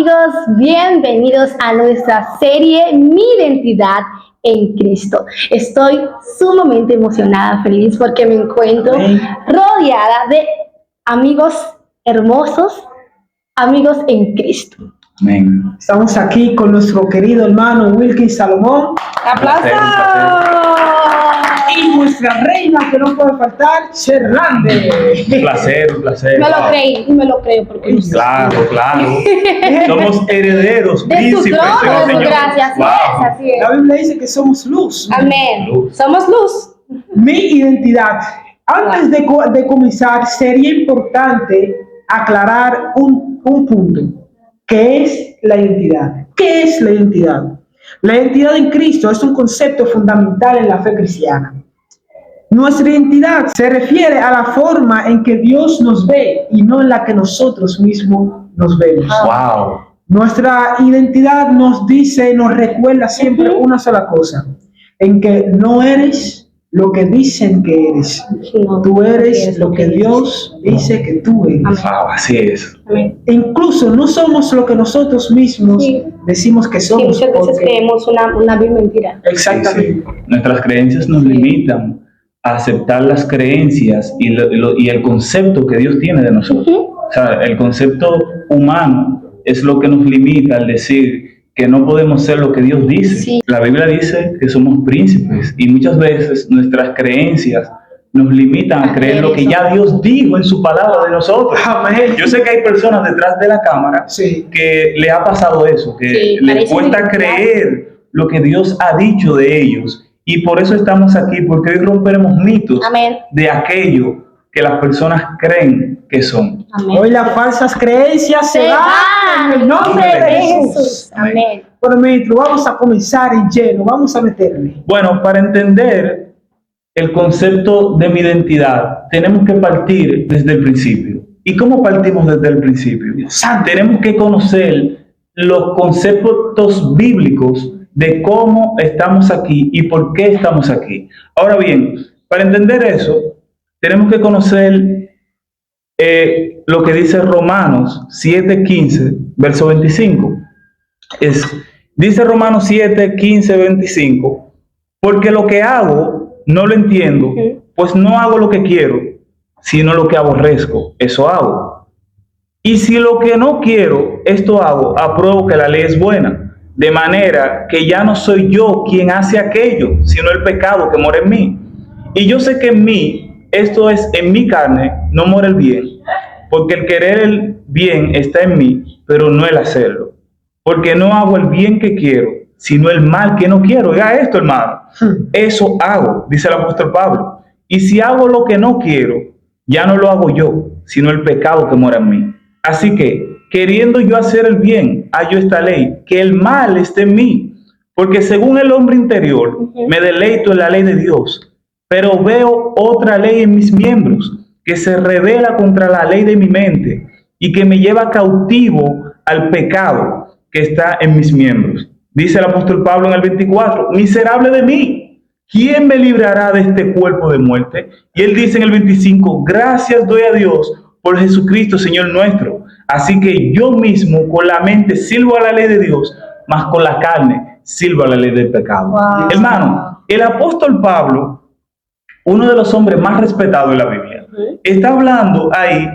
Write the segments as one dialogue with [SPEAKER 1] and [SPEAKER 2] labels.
[SPEAKER 1] amigos, bienvenidos a nuestra serie Mi Identidad en Cristo. Estoy sumamente emocionada, feliz porque me encuentro rodeada de amigos hermosos, amigos en Cristo.
[SPEAKER 2] Amén. Estamos aquí con nuestro querido hermano Wilkins Salomón.
[SPEAKER 1] ¡Aplausos!
[SPEAKER 2] Y nuestra reina que no puede faltar, Sherlande.
[SPEAKER 3] Un placer.
[SPEAKER 1] Me lo creí y me lo creo porque
[SPEAKER 3] Claro. Somos herederos,
[SPEAKER 1] de su
[SPEAKER 3] príncipes.
[SPEAKER 1] trono, de su
[SPEAKER 3] Señor.
[SPEAKER 1] gracia, así es.
[SPEAKER 2] La Biblia dice que somos luz.
[SPEAKER 1] Amén.
[SPEAKER 3] Luz.
[SPEAKER 1] Somos luz.
[SPEAKER 2] Mi identidad. Antes de comenzar, sería importante aclarar un punto. ¿Qué es la identidad? ¿Qué es la identidad? La identidad en Cristo es un concepto fundamental en la fe cristiana. Nuestra identidad se refiere a la forma en que Dios nos ve y no en la que nosotros mismos nos vemos.
[SPEAKER 3] Wow.
[SPEAKER 2] Nuestra identidad nos dice, nos recuerda siempre una sola cosa, en que no eres lo que dicen que eres.
[SPEAKER 1] No,
[SPEAKER 2] Tú eres lo que Dios dice que tú eres.
[SPEAKER 3] Wow, así es.
[SPEAKER 1] Amén.
[SPEAKER 2] E incluso no somos lo que nosotros mismos decimos que
[SPEAKER 1] Sí,
[SPEAKER 2] somos.
[SPEAKER 1] muchas veces
[SPEAKER 2] porque-
[SPEAKER 1] creemos una vil mentira.
[SPEAKER 2] Exactamente.
[SPEAKER 3] Sí. Nuestras creencias nos limitan a aceptar las creencias y el concepto que Dios tiene de nosotros. O sea, el concepto humano es lo que nos limita al decir que no podemos ser lo que Dios dice.
[SPEAKER 1] Sí.
[SPEAKER 3] La Biblia dice que somos príncipes y muchas veces nuestras creencias nos limitan a creer lo que ya Dios dijo en su palabra de nosotros.
[SPEAKER 2] Amén.
[SPEAKER 3] Yo sé que hay personas detrás de la cámara
[SPEAKER 2] Sí.
[SPEAKER 3] que le ha pasado eso, que
[SPEAKER 1] Sí,
[SPEAKER 3] les
[SPEAKER 1] parece
[SPEAKER 3] cuesta
[SPEAKER 1] muy
[SPEAKER 3] creer lo que Dios ha dicho de ellos. Y por eso estamos aquí, porque hoy romperemos mitos
[SPEAKER 1] Amén.
[SPEAKER 3] de aquello que las personas creen que son.
[SPEAKER 1] Amén.
[SPEAKER 2] Hoy las falsas creencias se van en el nombre de Jesús.
[SPEAKER 1] Amén.
[SPEAKER 2] Bueno, ministro, vamos a comenzar en lleno, vamos a meterle.
[SPEAKER 3] Bueno, para entender el concepto de mi identidad, tenemos que partir desde el principio. ¿Y cómo partimos desde el principio? Tenemos que conocer los conceptos bíblicos de cómo estamos aquí y por qué estamos aquí. Ahora bien, para entender eso, tenemos que conocer lo que dice Romanos 7:15, verso 25. Dice Romanos 7:15, 25, porque lo que hago no lo entiendo, pues no hago lo que quiero, sino lo que aborrezco, eso hago. Y si lo que no quiero, esto hago, apruebo que la ley es buena, de manera que ya no soy yo quien hace aquello, sino el pecado que mora en mí. Y yo sé que en mí, esto es, en mi carne, no mora el bien, porque el querer el bien está en mí, pero no el hacerlo. Porque no hago el bien que quiero, sino el mal que no quiero. Oiga esto, hermano. Eso hago, dice el apóstol Pablo. Y si hago lo que no quiero, ya no lo hago yo, sino el pecado que mora en mí. Así que, queriendo yo hacer el bien, hallo esta ley, que el mal esté en mí. Porque según el hombre interior, me deleito en la ley de Dios. Pero veo otra ley en mis miembros, que se revela contra la ley de mi mente y que me lleva cautivo al pecado que está en mis miembros. Dice el apóstol Pablo en el 24, miserable de mí, ¿quién me librará de este cuerpo de muerte? Y él dice en el 25, gracias doy a Dios por Jesucristo, Señor nuestro. Así que yo mismo con la mente sirvo a la ley de Dios, mas con la carne sirvo a la ley del pecado.
[SPEAKER 1] Wow.
[SPEAKER 3] Hermano, el apóstol Pablo, uno de los hombres más respetados de la Biblia, está hablando ahí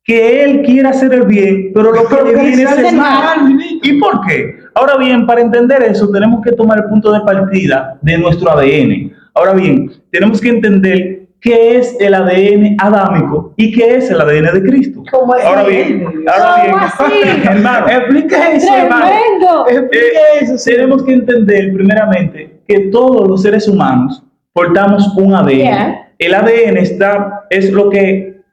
[SPEAKER 3] que él quiere hacer el bien, pero lo que le viene es el mal. ¿Y por qué? Ahora bien, para entender eso, tenemos que tomar el punto de partida de nuestro ADN. Ahora bien, tenemos que entender qué es el ADN adámico y qué es el ADN de Cristo.
[SPEAKER 1] ¿Cómo así?
[SPEAKER 3] Ahora bien,
[SPEAKER 1] ¿Cómo así?
[SPEAKER 3] hermano,
[SPEAKER 2] Explique eso, hermano.
[SPEAKER 1] ¡Tremendo!
[SPEAKER 2] Explique eso.
[SPEAKER 3] tenemos que entender primeramente que todos los seres humanos portamos un ADN.
[SPEAKER 1] Yeah.
[SPEAKER 3] El ADN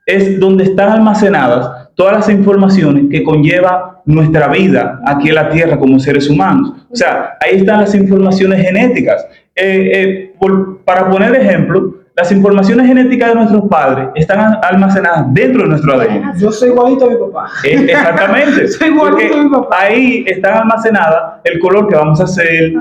[SPEAKER 3] es donde están almacenadas todas las informaciones que conlleva nuestra vida aquí en la Tierra como seres humanos. O sea, ahí están las informaciones genéticas. Para poner ejemplo, las informaciones genéticas de nuestros padres están almacenadas dentro de nuestro ADN.
[SPEAKER 2] Yo soy igualito a mi papá.
[SPEAKER 3] Exactamente.
[SPEAKER 2] Soy igualito a mi papá.
[SPEAKER 3] Ahí están almacenadas el color que vamos a hacer,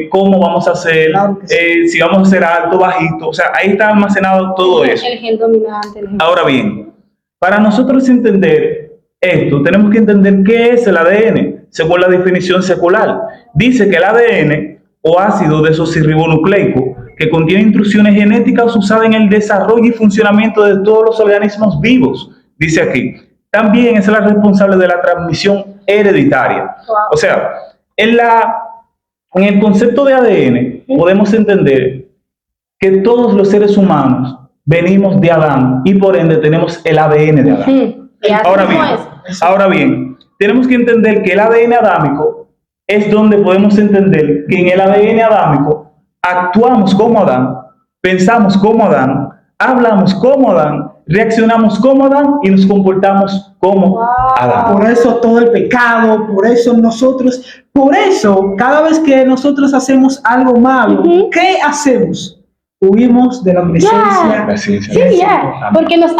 [SPEAKER 3] cómo vamos a hacer,
[SPEAKER 2] Claro que sí.
[SPEAKER 3] si vamos a hacer alto, bajito. O sea, ahí está almacenado todo eso.
[SPEAKER 1] El gen dominante.
[SPEAKER 3] Ahora bien, para nosotros entender esto, tenemos que entender qué es el ADN. según la definición secular. Dice que el ADN o ácido desoxirribonucleico que contiene instrucciones genéticas usadas en el desarrollo y funcionamiento de todos los organismos vivos, dice aquí. También es la responsable de la transmisión hereditaria. O sea, en el concepto de ADN podemos entender que todos los seres humanos venimos de Adán y por ende tenemos el ADN de Adán. Ahora bien, tenemos que entender que el ADN adámico es donde podemos entender que en el ADN adámico actuamos como Adán, pensamos como Adán, hablamos como Adán, reaccionamos como Adán y nos comportamos como Adán.
[SPEAKER 2] Por eso todo el pecado, por eso cada vez que nosotros hacemos algo malo, ¿qué hacemos? Huimos de la presencia.
[SPEAKER 1] Sí, porque nos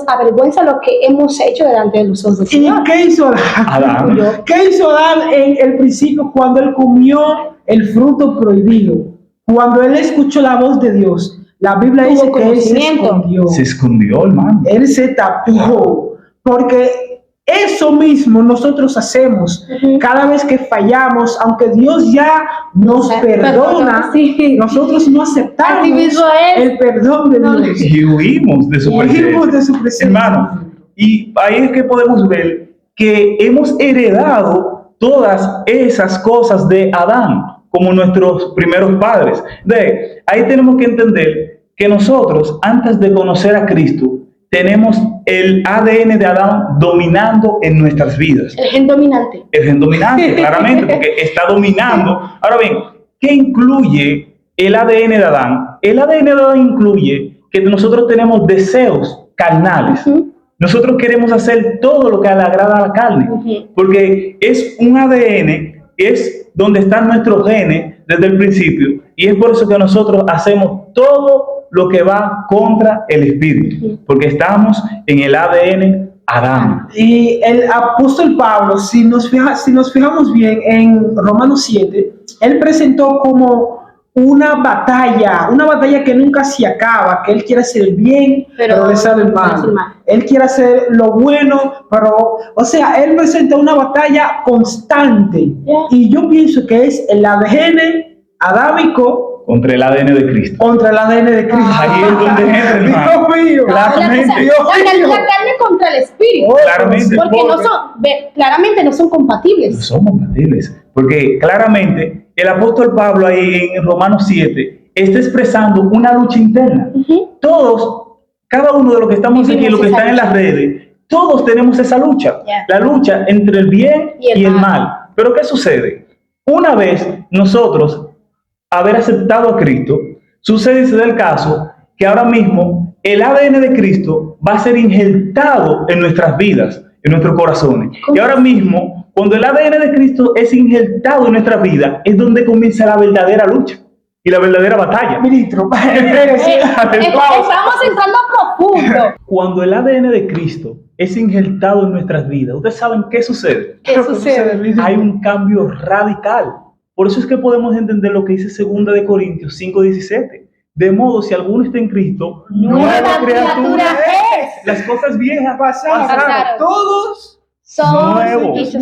[SPEAKER 1] avergüenza lo que hemos hecho delante de los ojos del Señor.
[SPEAKER 2] ¿Y qué hizo Adán? ¿Qué hizo Adán en el principio cuando él comió el fruto prohibido? Cuando él escuchó la voz de Dios, la Biblia dice que él se escondió.
[SPEAKER 3] Se escondió, hermano.
[SPEAKER 2] Él se tapó, porque eso mismo nosotros hacemos cada vez que fallamos, aunque Dios ya nos perdona, nosotros no aceptamos el perdón de Dios.
[SPEAKER 3] Y huimos de su presencia. Hermano, y ahí es que podemos ver que hemos heredado todas esas cosas de Adán, como nuestros primeros padres. Ahí tenemos que entender que nosotros, antes de conocer a Cristo, tenemos el ADN de Adán dominando en nuestras vidas.
[SPEAKER 1] El gen dominante.
[SPEAKER 3] El gen dominante, claramente, porque está dominando. Ahora bien, ¿qué incluye el ADN de Adán? El ADN de Adán incluye que nosotros tenemos deseos carnales. Nosotros queremos hacer todo lo que le agrada a la carne, porque es un ADN, es donde están nuestros genes desde el principio, y es por eso que nosotros hacemos todo lo que va contra el espíritu, porque estamos en el ADN Adán.
[SPEAKER 2] Y el apóstol Pablo, si nos fijamos bien en Romanos 7, él presentó como una batalla que nunca se acaba, que él quiere hacer el bien, pero le sale el mal. Él quiere hacer lo bueno, pero, él presenta una batalla constante. Y yo pienso que es el ADN adámico
[SPEAKER 3] contra el ADN de Cristo.
[SPEAKER 2] Ahí
[SPEAKER 3] es donde entra, hermano.
[SPEAKER 2] Dios mío.
[SPEAKER 3] Claramente.
[SPEAKER 1] La carne contra el espíritu.
[SPEAKER 3] Claramente.
[SPEAKER 1] Porque claramente no son compatibles.
[SPEAKER 3] No son compatibles. Porque claramente el apóstol Pablo ahí en Romanos 7 está expresando una lucha interna. Todos, cada uno de los que estamos aquí, los que están en las redes, todos tenemos esa lucha. La lucha entre el bien y el mal. Pero ¿qué sucede? Una vez nosotros haber aceptado a Cristo, sucede y se da el caso que ahora mismo el ADN de Cristo va a ser injertado en nuestras vidas, en nuestros corazones. Y ahora mismo, cuando el ADN de Cristo es injertado en nuestra vida, es donde comienza la verdadera lucha y la verdadera batalla.
[SPEAKER 2] Ministro,
[SPEAKER 1] estamos entrando profundo.
[SPEAKER 3] Cuando el ADN de Cristo es injertado en nuestras vidas, ¿ustedes saben qué sucede?
[SPEAKER 1] ¿Qué sucede?
[SPEAKER 3] Hay un cambio radical. Por eso es que podemos entender lo que dice 2 de Corintios 5:17. De modo, si alguno está en Cristo,
[SPEAKER 1] nueva criatura es.
[SPEAKER 3] Las cosas viejas pasaron.
[SPEAKER 2] Todos
[SPEAKER 1] son
[SPEAKER 3] nuevos.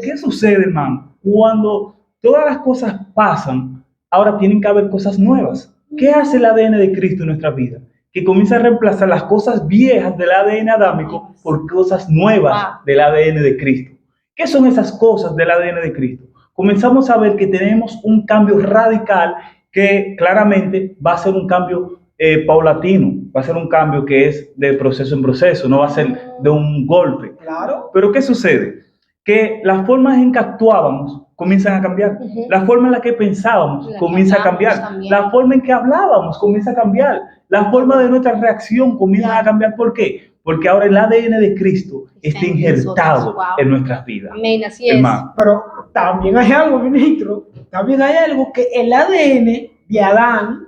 [SPEAKER 3] ¿Qué sucede, hermano? Cuando todas las cosas pasan, ahora tienen que haber cosas nuevas. ¿Qué hace el ADN de Cristo en nuestra vida? Que comienza a reemplazar las cosas viejas del ADN adámico por cosas nuevas del ADN de Cristo. ¿Qué son esas cosas del ADN de Cristo? Comenzamos a ver que tenemos un cambio radical que claramente va a ser un cambio paulatino, va a ser un cambio que es de proceso en proceso, no va a ser de un golpe.
[SPEAKER 2] Claro.
[SPEAKER 3] Pero ¿qué sucede? Que las formas en que actuábamos comienzan a cambiar, la forma en la que pensábamos comienza a cambiar, la forma en que hablábamos comienza a cambiar, la forma de nuestra reacción comienza a cambiar. ¿Por qué? Porque ahora el ADN de Cristo está injertado en nuestras vidas.
[SPEAKER 1] Amén, así es.
[SPEAKER 2] Pero también hay algo, ministro, que el ADN de Adán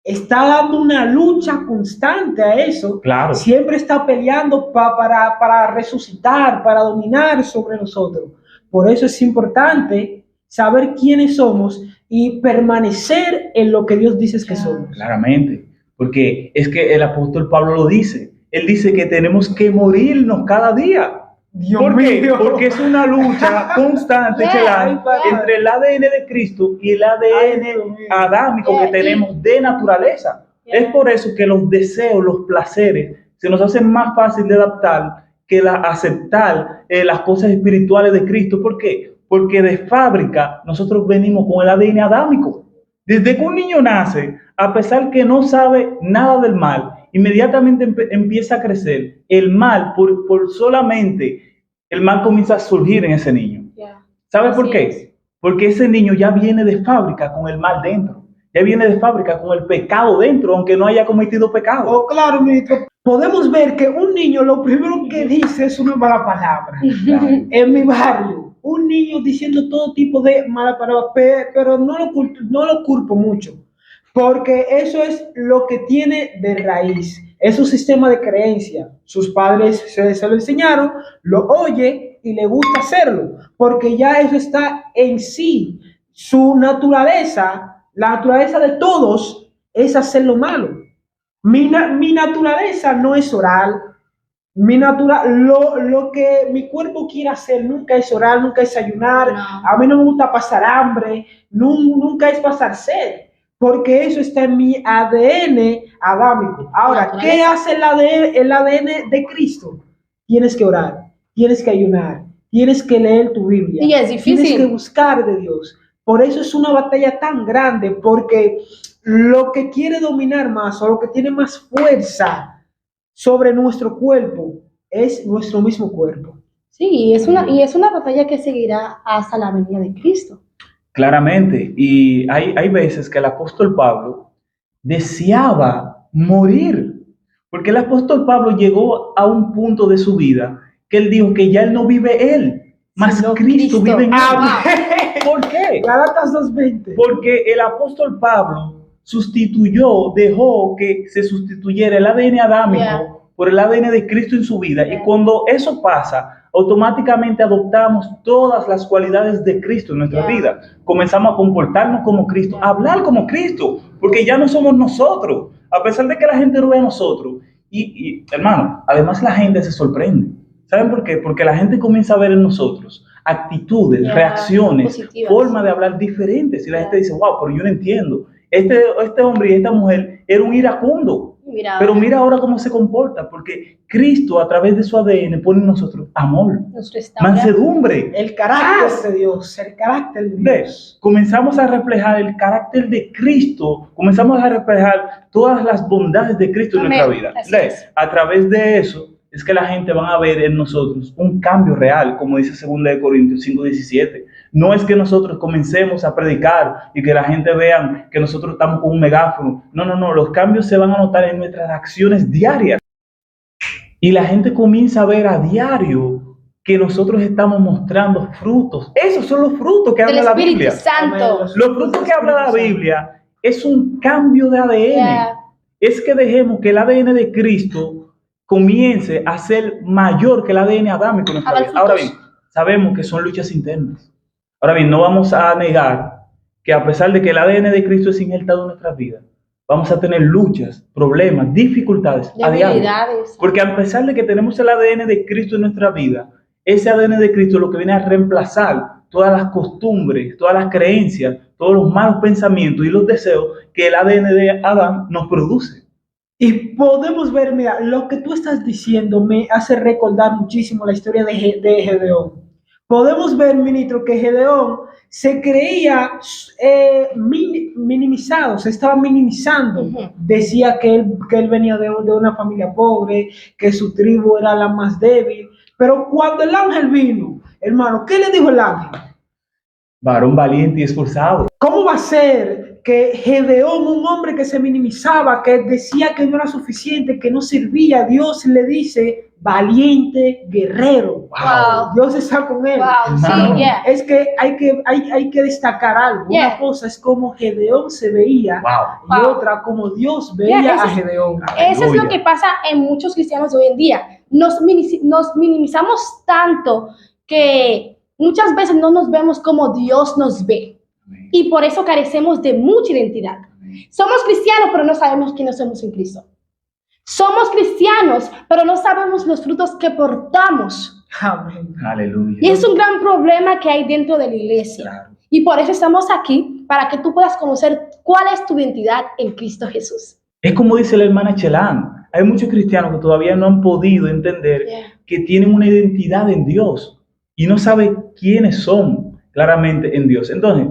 [SPEAKER 2] está dando una lucha constante a eso.
[SPEAKER 3] Claro.
[SPEAKER 2] Siempre está peleando para resucitar, para dominar sobre nosotros. Por eso es importante saber quiénes somos y permanecer en lo que Dios dice que somos.
[SPEAKER 3] Claramente, porque es que el apóstol Pablo lo dice. Él dice que tenemos que morirnos cada día.
[SPEAKER 2] Dios
[SPEAKER 3] ¿Por qué?
[SPEAKER 2] mío.
[SPEAKER 3] Porque es una lucha constante,
[SPEAKER 1] Yeah,
[SPEAKER 3] Chelán,
[SPEAKER 1] yeah.
[SPEAKER 3] entre el ADN de Cristo y el
[SPEAKER 2] Ay,
[SPEAKER 3] ADN
[SPEAKER 2] Dios mío.
[SPEAKER 3] adámico
[SPEAKER 1] Yeah,
[SPEAKER 3] que tenemos de naturaleza.
[SPEAKER 1] Yeah.
[SPEAKER 3] Es por eso que los deseos, los placeres, se nos hacen más fácil de adaptar que aceptar las cosas espirituales de Cristo. ¿Por qué? Porque de fábrica nosotros venimos con el ADN adámico. Desde que un niño nace, a pesar que no sabe nada del mal, inmediatamente empieza a crecer. El mal, por solamente, el mal comienza a surgir en ese niño.
[SPEAKER 1] Yeah.
[SPEAKER 3] ¿Sabes por
[SPEAKER 1] Así
[SPEAKER 3] qué?
[SPEAKER 1] es.
[SPEAKER 3] Porque ese niño ya viene de fábrica con el mal dentro. Ya viene de fábrica con el pecado dentro, aunque no haya cometido pecado.
[SPEAKER 2] Oh, claro, ministro. Podemos ver que un niño lo primero que dice es una mala palabra. En mi barrio, un niño diciendo todo tipo de malas palabras, pero no lo culpo mucho, porque eso es lo que tiene de raíz. Es un sistema de creencia. Sus padres se lo enseñaron, lo oye y le gusta hacerlo, porque ya eso está en sí. Su naturaleza, la naturaleza de todos es hacer lo malo. Mi naturaleza no es orar. Lo que mi cuerpo quiere hacer nunca es orar, nunca es ayunar.
[SPEAKER 1] No.
[SPEAKER 2] A mí no me gusta pasar hambre, nunca es pasar sed, porque eso está en mi ADN adámico. Ahora, ¿qué hace el ADN de Cristo? Tienes que orar, tienes que ayunar, tienes que leer tu Biblia,
[SPEAKER 1] Y es difícil.
[SPEAKER 2] tienes que buscar de Dios. Por eso es una batalla tan grande, porque lo que quiere dominar más o lo que tiene más fuerza sobre nuestro cuerpo es nuestro mismo cuerpo.
[SPEAKER 1] Sí, y es una batalla que seguirá hasta la venida de Cristo.
[SPEAKER 3] Claramente. Y hay veces que el apóstol Pablo deseaba morir. Porque el apóstol Pablo llegó a un punto de su vida que él dijo que ya él no vive él, más
[SPEAKER 1] Sino
[SPEAKER 3] Cristo vive en él.
[SPEAKER 2] Amén.
[SPEAKER 3] ¿Por qué?
[SPEAKER 2] Gálatas 2:20.
[SPEAKER 3] Porque el apóstol Pablo dejó que se sustituyera el ADN adámico
[SPEAKER 1] Yeah.
[SPEAKER 3] por el ADN de Cristo en su vida.
[SPEAKER 1] Yeah.
[SPEAKER 3] Y cuando eso pasa, automáticamente adoptamos todas las cualidades de Cristo en nuestra
[SPEAKER 1] Yeah.
[SPEAKER 3] vida. Comenzamos a comportarnos como Cristo,
[SPEAKER 1] Yeah.
[SPEAKER 3] a hablar como Cristo, porque ya no somos nosotros, a pesar de que la gente no ve a nosotros. Y hermano, además la gente se sorprende. ¿Saben por qué? Porque la gente comienza a ver en nosotros actitudes,
[SPEAKER 1] Yeah.
[SPEAKER 3] reacciones,
[SPEAKER 1] Positivas.
[SPEAKER 3] formas de hablar diferentes. Y la
[SPEAKER 1] Yeah.
[SPEAKER 3] gente dice, wow, pero yo no entiendo. Este hombre y esta mujer era un iracundo. Pero mira ahora cómo se comporta, porque Cristo a través de su ADN pone en nosotros amor, mansedumbre.
[SPEAKER 2] El carácter de Dios, el carácter de Dios.
[SPEAKER 3] Comenzamos a reflejar el carácter de Cristo, comenzamos a reflejar todas las bondades de Cristo en nuestra vida. A través de eso es que la gente va a ver en nosotros un cambio real, como dice 2 Corintios 5:17. No es que nosotros comencemos a predicar y que la gente vea que nosotros estamos con un megáfono. No. Los cambios se van a notar en nuestras acciones diarias. Y la gente comienza a ver a diario que nosotros estamos mostrando frutos. Esos son los frutos que habla la Biblia.
[SPEAKER 1] Santo.
[SPEAKER 3] Los frutos que habla la Biblia es un cambio de ADN.
[SPEAKER 1] Yeah.
[SPEAKER 3] Es que dejemos que el ADN de Cristo comience a ser mayor que el ADN adámico en nuestra vida. Ahora bien, sabemos que son luchas internas. Ahora bien, no vamos a negar que a pesar de que el ADN de Cristo es injertado en nuestras vidas, vamos a tener luchas, problemas, dificultades a diario. Porque a pesar de que tenemos el ADN de Cristo en nuestra vida, ese ADN de Cristo es lo que viene a reemplazar todas las costumbres, todas las creencias, todos los malos pensamientos y los deseos que el ADN de Adán nos produce.
[SPEAKER 2] Y podemos ver, mira, lo que tú estás diciendo me hace recordar muchísimo la historia de Gedeón. Podemos ver, ministro, que Gedeón se creía minimizado, se estaba minimizando.
[SPEAKER 1] Uh-huh.
[SPEAKER 2] Decía que él venía de una familia pobre, que su tribu era la más débil. Pero cuando el ángel vino, hermano, ¿qué le dijo el ángel?
[SPEAKER 3] Varón valiente y esforzado.
[SPEAKER 2] ¿Cómo va a ser que Gedeón, un hombre que se minimizaba, que decía que no era suficiente, que no servía, Dios le dice valiente guerrero?
[SPEAKER 1] Wow.
[SPEAKER 2] Dios está con él.
[SPEAKER 1] Wow.
[SPEAKER 3] Sí,
[SPEAKER 1] yeah.
[SPEAKER 2] Es que hay que destacar algo.
[SPEAKER 1] Yeah.
[SPEAKER 2] Una cosa es como Gedeón se veía,
[SPEAKER 3] Wow.
[SPEAKER 2] y otra como Dios veía a Gedeón.
[SPEAKER 1] Eso es lo que pasa en muchos cristianos hoy en día. Nos minimizamos tanto que muchas veces no nos vemos como Dios nos ve. Y por eso carecemos de mucha identidad. Somos cristianos, pero no sabemos quiénes somos en Cristo. Somos cristianos, pero no sabemos los frutos que portamos.
[SPEAKER 2] Amén.
[SPEAKER 3] Aleluya.
[SPEAKER 1] Y es un gran problema que hay dentro de la iglesia.
[SPEAKER 3] Claro.
[SPEAKER 1] Y por eso estamos aquí, para que tú puedas conocer cuál es tu identidad en Cristo Jesús.
[SPEAKER 3] Es como dice la hermana Chelán, hay muchos cristianos que todavía no han podido entender que tienen una identidad en Dios y no saben quiénes son claramente en Dios. Entonces,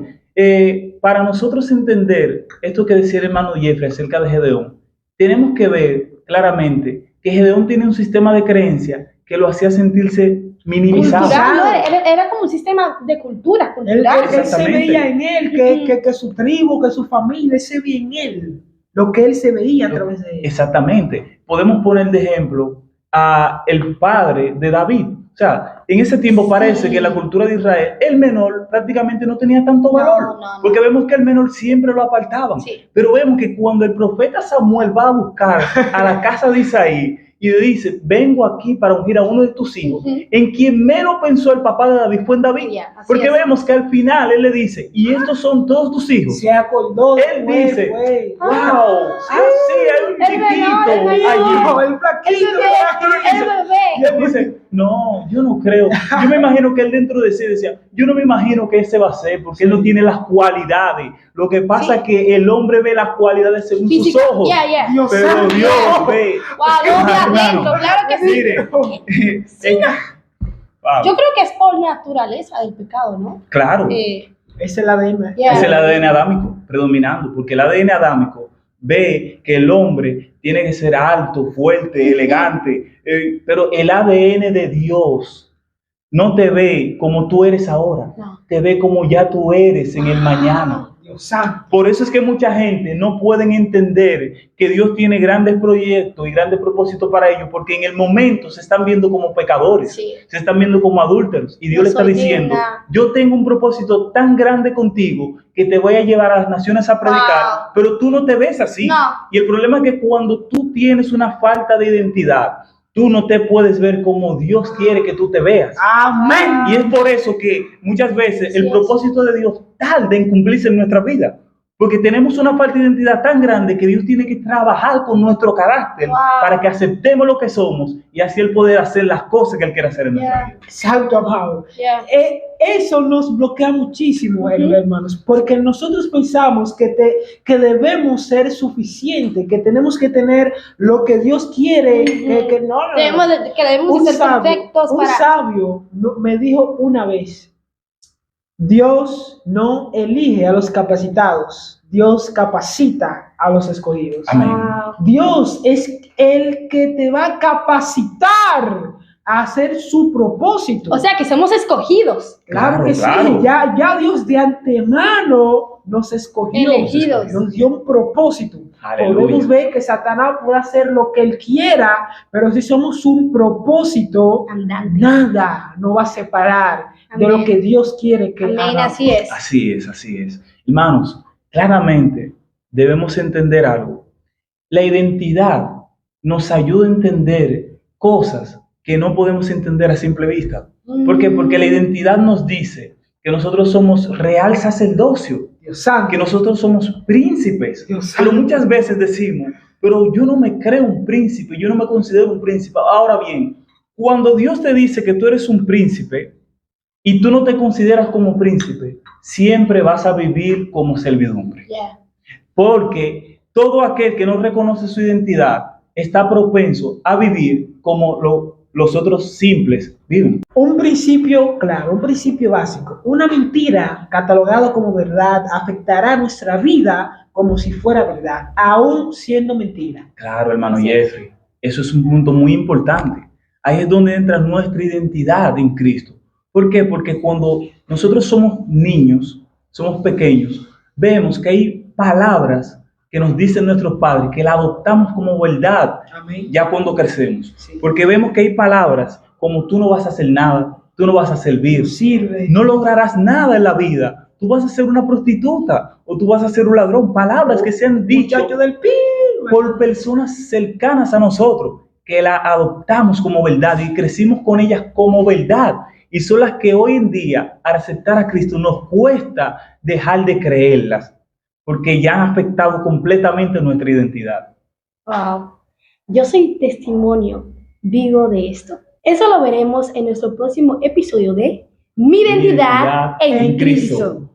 [SPEAKER 3] para nosotros entender esto que decía el hermano Jeffrey acerca de Gedeón, tenemos que ver claramente que Gedeón tiene un sistema de creencia que lo hacía sentirse minimizado.
[SPEAKER 1] Cultural, ¿no? Era como un sistema de cultura,
[SPEAKER 2] Él
[SPEAKER 1] cultural.
[SPEAKER 2] se veía en él, que su tribu, que su familia, él se veía en él, lo que él se veía a través de él.
[SPEAKER 3] Exactamente. Podemos poner de ejemplo a el padre de David. O sea, en ese tiempo parece que en la cultura de Israel el menor prácticamente no tenía tanto valor,
[SPEAKER 1] No.
[SPEAKER 3] porque vemos que el menor siempre lo apartaban.
[SPEAKER 1] Sí.
[SPEAKER 3] Pero vemos que cuando el profeta Samuel va a buscar a la casa de Isaí y le dice, vengo aquí para ungir a uno de tus hijos, en quien menos pensó el papá de David fue en David. Porque vemos que al final él le dice, y estos son todos tus hijos.
[SPEAKER 2] Se acordó.
[SPEAKER 3] Él dice, wow, hay un
[SPEAKER 1] el
[SPEAKER 3] chiquito
[SPEAKER 1] menor,
[SPEAKER 3] allí.
[SPEAKER 2] El flaquito.
[SPEAKER 1] El bebé.
[SPEAKER 3] Y él dice, no, yo no creo. Yo me imagino que él dentro de sí decía, yo no me imagino que ese va a ser, porque él no tiene las cualidades. Lo que pasa es que el hombre ve las cualidades según sus ojos.
[SPEAKER 2] Dios
[SPEAKER 3] Pero
[SPEAKER 2] santo.
[SPEAKER 3] Dios ve.
[SPEAKER 1] Wow, lo de adentro, claro que sí.
[SPEAKER 3] Mire, wow.
[SPEAKER 1] Yo creo que es por naturaleza del pecado, ¿no?
[SPEAKER 3] Claro,
[SPEAKER 2] Ese es el ADN.
[SPEAKER 3] es el ADN adámico predominando, porque el ADN adámico ve que el hombre tiene que ser alto, fuerte, elegante, pero el ADN de Dios no te ve como tú eres ahora,
[SPEAKER 1] No.
[SPEAKER 3] te ve como ya tú eres en el mañana.
[SPEAKER 2] Dios santo.
[SPEAKER 3] Por eso es que mucha gente no pueden entender que Dios tiene grandes proyectos y grandes propósitos para ellos, porque en el momento se están viendo como pecadores,
[SPEAKER 1] Sí.
[SPEAKER 3] se están viendo como adúlteros, y Dios
[SPEAKER 1] No
[SPEAKER 3] le está
[SPEAKER 1] soy
[SPEAKER 3] diciendo,
[SPEAKER 1] digna.
[SPEAKER 3] yo tengo un propósito tan grande contigo que te voy a llevar a las naciones a predicar,
[SPEAKER 1] Wow.
[SPEAKER 3] pero tú no te ves así.
[SPEAKER 1] No.
[SPEAKER 3] Y el problema es que cuando tú tienes una falta de identidad, tú no te puedes ver como Dios quiere que tú te veas.
[SPEAKER 2] Amén.
[SPEAKER 3] Y es por eso que muchas veces
[SPEAKER 1] Así
[SPEAKER 3] el
[SPEAKER 1] es.
[SPEAKER 3] propósito de Dios tarda en cumplirse en nuestra vida. Porque tenemos una falta de identidad tan grande que Dios tiene que trabajar con nuestro carácter
[SPEAKER 1] Wow.
[SPEAKER 3] para que aceptemos lo que somos y así Él poder hacer las cosas que Él quiere hacer en nuestra vida.
[SPEAKER 2] Santo amado.
[SPEAKER 1] Yeah.
[SPEAKER 2] Eso nos bloquea muchísimo, hermanos, porque nosotros pensamos que debemos ser suficientes, que tenemos que tener lo que Dios quiere, que no.
[SPEAKER 1] Debemos de ser perfectos
[SPEAKER 2] un
[SPEAKER 1] para...
[SPEAKER 2] sabio me dijo una vez, Dios no elige a los capacitados, Dios capacita a los escogidos.
[SPEAKER 3] Amén.
[SPEAKER 1] Wow.
[SPEAKER 2] Dios es el que te va a capacitar a hacer su propósito.
[SPEAKER 1] O sea, que somos escogidos.
[SPEAKER 2] Claro que
[SPEAKER 3] Claro.
[SPEAKER 2] sí, ya Dios de antemano nos escogió,
[SPEAKER 1] Elegidos.
[SPEAKER 2] nos dio un propósito.
[SPEAKER 3] Aleluya.
[SPEAKER 2] Podemos ver que Satanás puede hacer lo que él quiera, pero si somos un propósito,
[SPEAKER 1] Andante.
[SPEAKER 2] nada nos va a separar de
[SPEAKER 1] Amén.
[SPEAKER 2] lo que Dios quiere que
[SPEAKER 1] Amén,
[SPEAKER 2] hagamos.
[SPEAKER 1] así es.
[SPEAKER 3] Así es, así es. Hermanos, claramente debemos entender algo. La identidad nos ayuda a entender cosas que no podemos entender a simple vista. ¿Por qué? Porque la identidad nos dice que nosotros somos real sacerdocio,
[SPEAKER 2] Dios santo.
[SPEAKER 3] que nosotros somos príncipes.
[SPEAKER 2] Dios
[SPEAKER 3] Pero
[SPEAKER 2] santo.
[SPEAKER 3] muchas veces decimos, pero yo no me creo un príncipe, yo no me considero un príncipe. Ahora bien, cuando Dios te dice que tú eres un príncipe y tú no te consideras como príncipe, siempre vas a vivir como servidumbre.
[SPEAKER 1] Yeah.
[SPEAKER 3] Porque todo aquel que no reconoce su identidad está propenso a vivir como los otros simples viven.
[SPEAKER 2] Un principio claro, un principio básico. Una mentira catalogada como verdad afectará nuestra vida como si fuera verdad, aún siendo mentira.
[SPEAKER 3] Claro, hermano
[SPEAKER 1] Así es.
[SPEAKER 3] Jeffrey, eso es un punto muy importante. Ahí es donde entra nuestra identidad en Cristo. ¿Por qué? Porque cuando nosotros somos niños, somos pequeños, vemos que hay palabras que nos dicen nuestros padres, que la adoptamos como verdad
[SPEAKER 2] Amén.
[SPEAKER 3] ya cuando crecemos.
[SPEAKER 2] Sí.
[SPEAKER 3] Porque vemos que hay palabras como tú no vas a hacer nada, tú no vas a servir,
[SPEAKER 2] Sirve.
[SPEAKER 3] no lograrás nada en la vida, tú vas a ser una prostituta o tú vas a ser un ladrón. Palabras que se han dicho
[SPEAKER 2] Muchacho del pi.
[SPEAKER 3] por personas cercanas a nosotros, que la adoptamos como verdad y crecimos con ellas como verdad. Y son las que hoy en día, al aceptar a Cristo, nos cuesta dejar de creerlas, porque ya han afectado completamente nuestra identidad.
[SPEAKER 1] Wow. Yo soy testimonio vivo de esto. Eso lo veremos en nuestro próximo episodio de Mi identidad en Cristo.